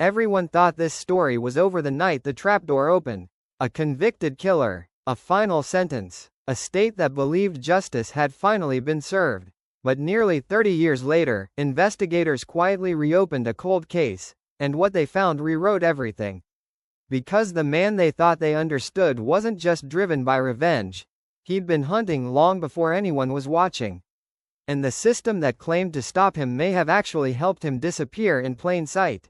Everyone thought this story was over the night the trapdoor opened. A convicted killer. A final sentence. A state that believed justice had finally been served. But nearly 30 years later, investigators quietly reopened a cold case, and what they found rewrote everything. Because the man they thought they understood wasn't just driven by revenge. He'd been hunting long before anyone was watching. And the system that claimed to stop him may have actually helped him disappear in plain sight.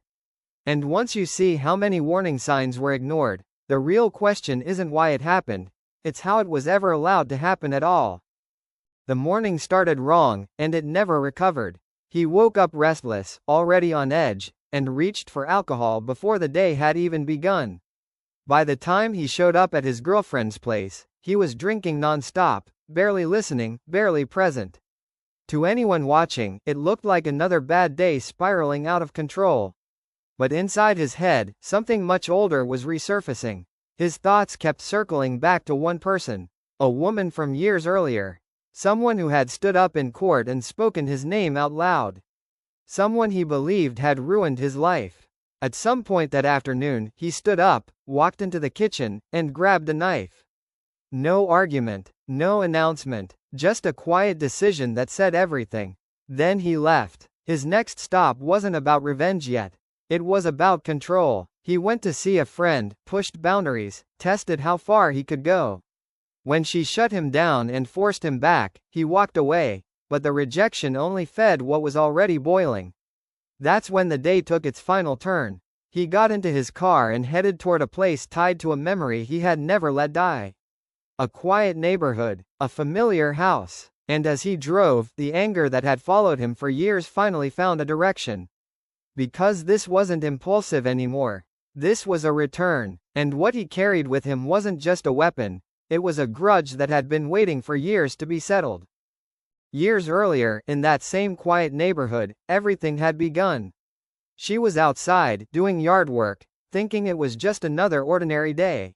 And once you see how many warning signs were ignored, the real question isn't why it happened, it's how it was ever allowed to happen at all. The morning started wrong, and it never recovered. He woke up restless, already on edge, and reached for alcohol before the day had even begun. By the time he showed up at his girlfriend's place, he was drinking non-stop, barely listening, barely present. To anyone watching, it looked like another bad day spiraling out of control. But inside his head, something much older was resurfacing. His thoughts kept circling back to one person. A woman from years earlier. Someone who had stood up in court and spoken his name out loud. Someone he believed had ruined his life. At some point that afternoon, he stood up, walked into the kitchen, and grabbed a knife. No argument, no announcement, just a quiet decision that said everything. Then he left. His next stop wasn't about revenge yet. It was about control. He went to see a friend, pushed boundaries, tested how far he could go. When she shut him down and forced him back, he walked away, but the rejection only fed what was already boiling. That's when the day took its final turn. He got into his car and headed toward a place tied to a memory he had never let die. A quiet neighborhood, a familiar house, and as he drove, the anger that had followed him for years finally found a direction. Because this wasn't impulsive anymore. This was a return, and what he carried with him wasn't just a weapon, it was a grudge that had been waiting for years to be settled. Years earlier, in that same quiet neighborhood, everything had begun. She was outside, doing yard work, thinking it was just another ordinary day.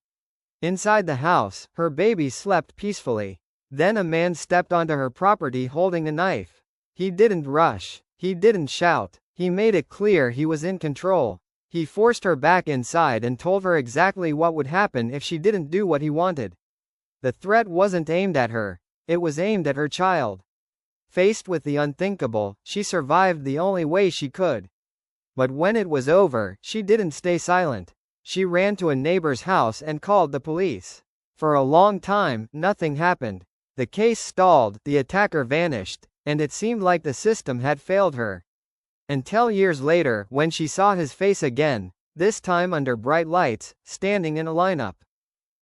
Inside the house, her baby slept peacefully. Then a man stepped onto her property holding a knife. He didn't rush. He didn't shout. He made it clear he was in control. He forced her back inside and told her exactly what would happen if she didn't do what he wanted. The threat wasn't aimed at her. It was aimed at her child. Faced with the unthinkable, she survived the only way she could. But when it was over, she didn't stay silent. She ran to a neighbor's house and called the police. For a long time, nothing happened. The case stalled, the attacker vanished, and it seemed like the system had failed her. Until years later, when she saw his face again, this time under bright lights, standing in a lineup.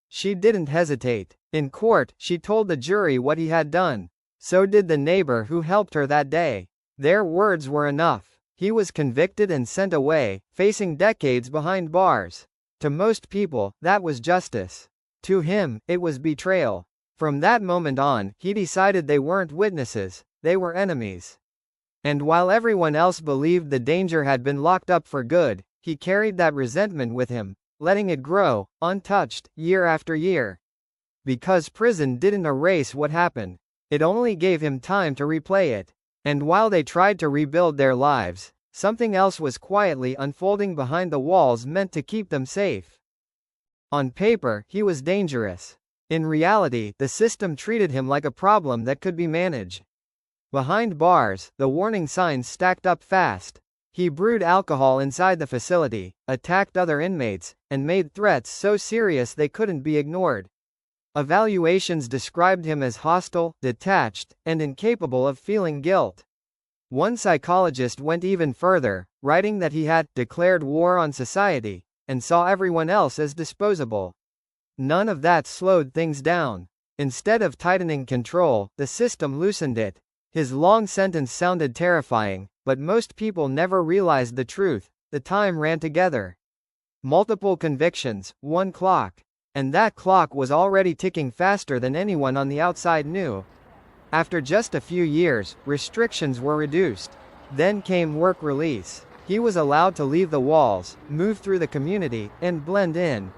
She didn't hesitate. In court, she told the jury what he had done. So did the neighbor who helped her that day. Their words were enough. He was convicted and sent away, facing decades behind bars. To most people, that was justice. To him, it was betrayal. From that moment on, he decided they weren't witnesses, they were enemies. And while everyone else believed the danger had been locked up for good, he carried that resentment with him, letting it grow, untouched, year after year. Because prison didn't erase what happened. It only gave him time to replay it. And while they tried to rebuild their lives, something else was quietly unfolding behind the walls meant to keep them safe. On paper, he was dangerous. In reality, the system treated him like a problem that could be managed. Behind bars, the warning signs stacked up fast. He brewed alcohol inside the facility, attacked other inmates, and made threats so serious they couldn't be ignored. Evaluations described him as hostile, detached, and incapable of feeling guilt. One psychologist went even further, writing that he had declared war on society, and saw everyone else as disposable. None of that slowed things down. Instead of tightening control, the system loosened it. His long sentence sounded terrifying, but most people never realized the truth. The time ran together. Multiple convictions, one clock. And that clock was already ticking faster than anyone on the outside knew. After just a few years, restrictions were reduced. Then came work release. He was allowed to leave the walls, move through the community, and blend in.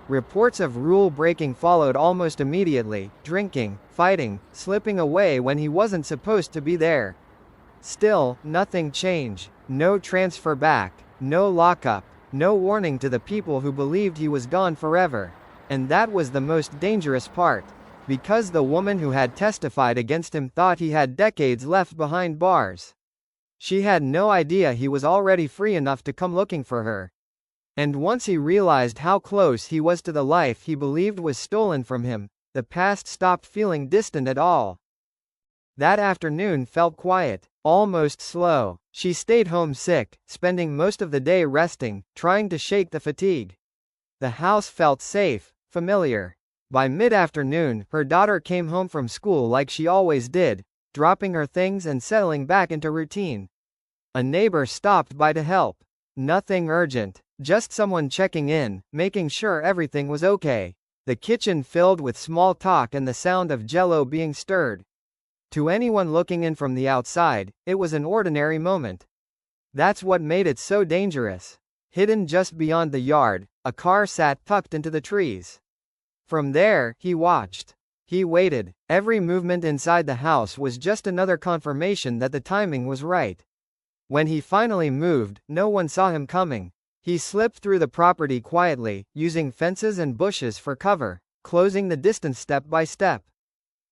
Reports of rule-breaking followed almost immediately, drinking, fighting, slipping away when he wasn't supposed to be there. Still, nothing changed. No transfer back, no lockup, No warning to the people who believed he was gone forever. And that was the most dangerous part. Because the woman who had testified against him thought he had decades left behind bars. She had no idea he was already free enough to come looking for her. And once he realized how close he was to the life he believed was stolen from him, the past stopped feeling distant at all. That afternoon felt quiet, almost slow. She stayed home sick, spending most of the day resting, trying to shake the fatigue. The house felt safe, familiar. By mid-afternoon, her daughter came home from school like she always did, dropping her things and settling back into routine. A neighbor stopped by to help. Nothing urgent, just someone checking in, making sure everything was okay. The kitchen filled with small talk and the sound of jello being stirred. To anyone looking in from the outside, it was an ordinary moment. That's what made it so dangerous. Hidden just beyond the yard, a car sat tucked into the trees. From there, he watched. He waited. Every movement inside the house was just another confirmation that the timing was right. When he finally moved, no one saw him coming. He slipped through the property quietly, using fences and bushes for cover, closing the distance step by step.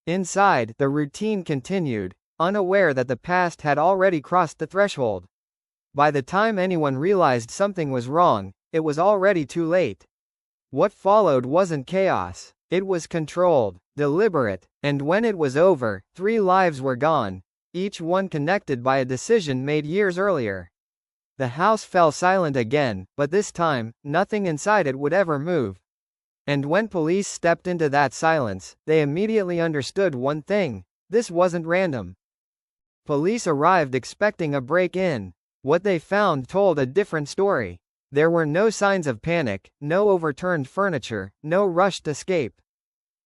Inside, the routine continued, unaware that the past had already crossed the threshold. By the time anyone realized something was wrong, it was already too late. What followed wasn't chaos. It was controlled, deliberate, and when it was over, 3 lives were gone, each one connected by a decision made years earlier. The house fell silent again, but this time, nothing inside it would ever move. And when police stepped into that silence, they immediately understood one thing: this wasn't random. Police arrived expecting a break-in. What they found told a different story. There were no signs of panic, no overturned furniture, no rushed escape.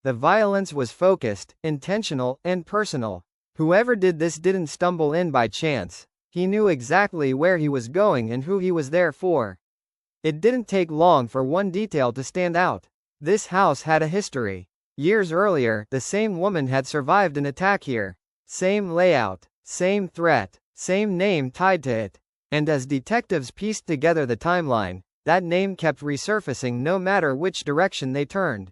The violence was focused, intentional, and personal. Whoever did this didn't stumble in by chance. He knew exactly where he was going and who he was there for. It didn't take long for one detail to stand out. This house had a history. Years earlier, the same woman had survived an attack here. Same layout, same threat, same name tied to it. And as detectives pieced together the timeline, that name kept resurfacing no matter which direction they turned.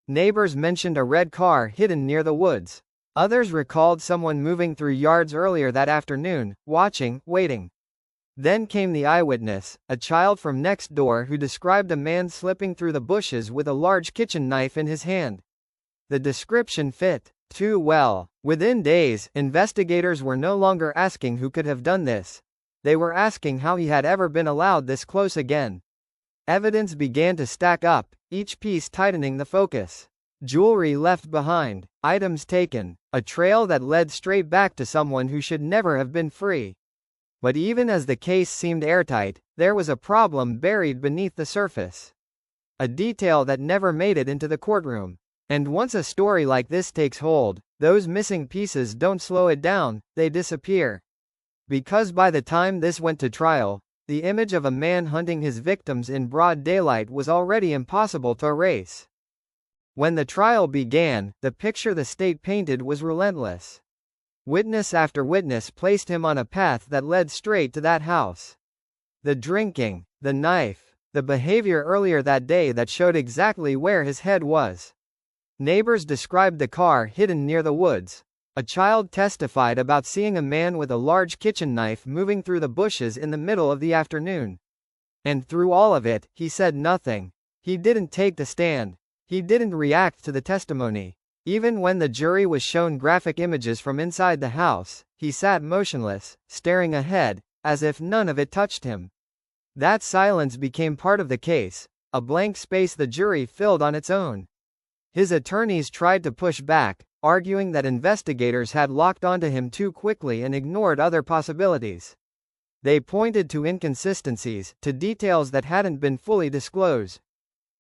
Neighbors mentioned a red car hidden near the woods. Others recalled someone moving through yards earlier that afternoon, watching, waiting. Then came the eyewitness, a child from next door who described a man slipping through the bushes with a large kitchen knife in his hand. The description fit too well. Within days, investigators were no longer asking who could have done this. They were asking how he had ever been allowed this close again. Evidence began to stack up, each piece tightening the focus. Jewelry left behind, items taken, a trail that led straight back to someone who should never have been free. But even as the case seemed airtight, there was a problem buried beneath the surface. A detail that never made it into the courtroom. And once a story like this takes hold, those missing pieces don't slow it down, they disappear. Because by the time this went to trial, the image of a man hunting his victims in broad daylight was already impossible to erase. When the trial began, the picture the state painted was relentless. Witness after witness placed him on a path that led straight to that house. The drinking, the knife, the behavior earlier that day that showed exactly where his head was. Neighbors described the car hidden near the woods. A child testified about seeing a man with a large kitchen knife moving through the bushes in the middle of the afternoon. And through all of it, he said nothing. He didn't take the stand. He didn't react to the testimony. Even when the jury was shown graphic images from inside the house, he sat motionless, staring ahead, as if none of it touched him. That silence became part of the case, a blank space the jury filled on its own. His attorneys tried to push back, arguing that investigators had locked onto him too quickly and ignored other possibilities. They pointed to inconsistencies, to details that hadn't been fully disclosed.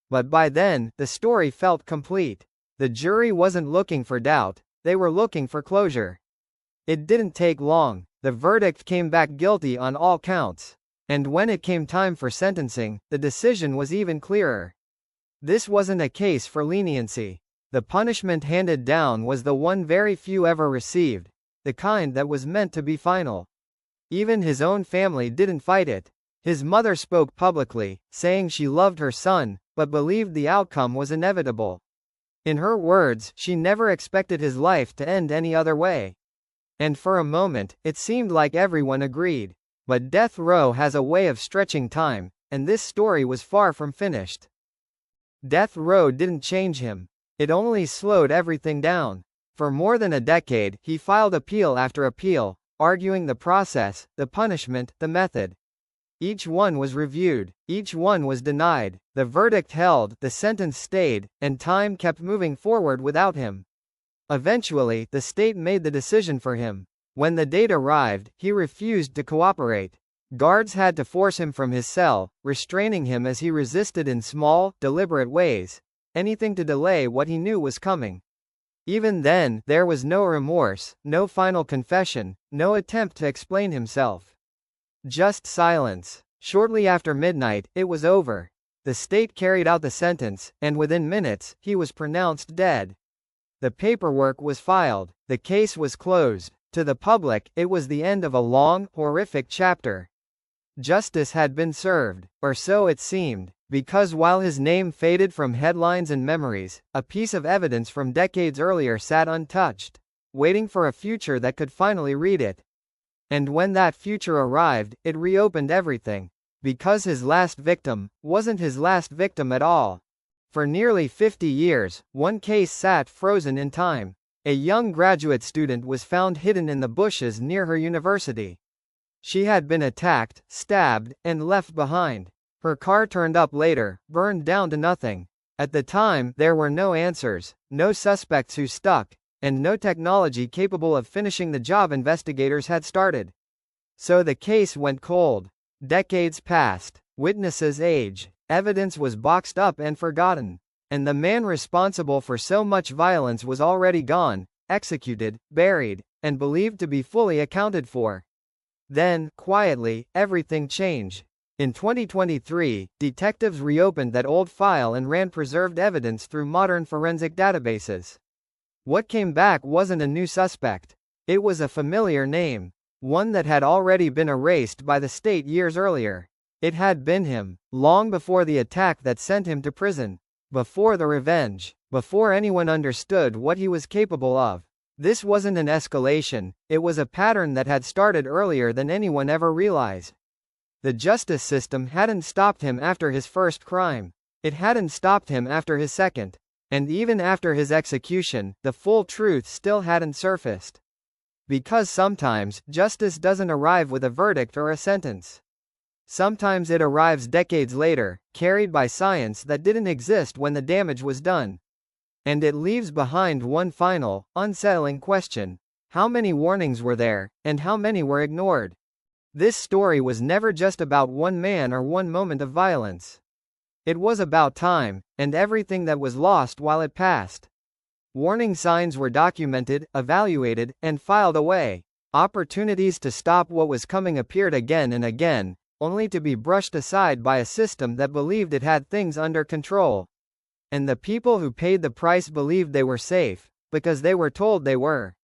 But by then, the story felt complete. The jury wasn't looking for doubt, they were looking for closure. It didn't take long. The verdict came back guilty on all counts. And when it came time for sentencing, the decision was even clearer. This wasn't a case for leniency. The punishment handed down was the one very few ever received, the kind that was meant to be final. Even his own family didn't fight it. His mother spoke publicly, saying she loved her son, but believed the outcome was inevitable. In her words, she never expected his life to end any other way. And for a moment, it seemed like everyone agreed. But death row has a way of stretching time, and this story was far from finished. Death row didn't change him. It only slowed everything down. For more than a decade, he filed appeal after appeal, arguing the process, the punishment, the method. Each one was reviewed, each one was denied, the verdict held, the sentence stayed, and time kept moving forward without him. Eventually, the state made the decision for him. When the date arrived, he refused to cooperate. Guards had to force him from his cell, restraining him as he resisted in small, deliberate ways, anything to delay what he knew was coming. Even then, there was no remorse, no final confession, no attempt to explain himself. Just silence. Shortly after midnight, it was over. The state carried out the sentence, and within minutes, he was pronounced dead. The paperwork was filed. The case was closed. To the public, it was the end of a long, horrific chapter. Justice had been served, or so it seemed, because while his name faded from headlines and memories, a piece of evidence from decades earlier sat untouched, waiting for a future that could finally read it. And when that future arrived, it reopened everything. Because his last victim wasn't his last victim at all. For nearly 50 years, one case sat frozen in time. A young graduate student was found hidden in the bushes near her university. She had been attacked, stabbed, and left behind. Her car turned up later, burned down to nothing. At the time, there were no answers, no suspects who stuck, and no technology capable of finishing the job investigators had started. So the case went cold. Decades passed, witnesses aged, evidence was boxed up and forgotten. And the man responsible for so much violence was already gone, executed, buried, and believed to be fully accounted for. Then, quietly, everything changed. In 2023, detectives reopened that old file and ran preserved evidence through modern forensic databases. What came back wasn't a new suspect. It was a familiar name, one that had already been erased by the state years earlier. It had been him, long before the attack that sent him to prison. Before the revenge, before anyone understood what he was capable of. This wasn't an escalation, it was a pattern that had started earlier than anyone ever realized. The justice system hadn't stopped him after his first crime. It hadn't stopped him after his second. And even after his execution, the full truth still hadn't surfaced. Because sometimes, justice doesn't arrive with a verdict or a sentence. Sometimes it arrives decades later, carried by science that didn't exist when the damage was done. And it leaves behind one final, unsettling question. How many warnings were there, and how many were ignored? This story was never just about one man or one moment of violence. It was about time, and everything that was lost while it passed. Warning signs were documented, evaluated, and filed away. Opportunities to stop what was coming appeared again and again, only to be brushed aside by a system that believed it had things under control. And the people who paid the price believed they were safe, because they were told they were.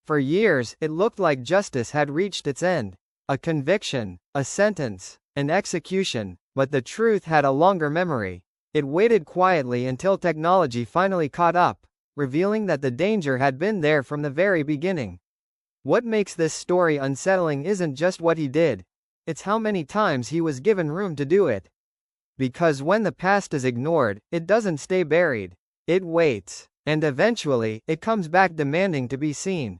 For years, it looked like justice had reached its end. A conviction, a sentence, an execution, but the truth had a longer memory. It waited quietly until technology finally caught up, revealing that the danger had been there from the very beginning. What makes this story unsettling isn't just what he did. It's how many times he was given room to do it. Because when the past is ignored, it doesn't stay buried. It waits. And eventually, it comes back demanding to be seen.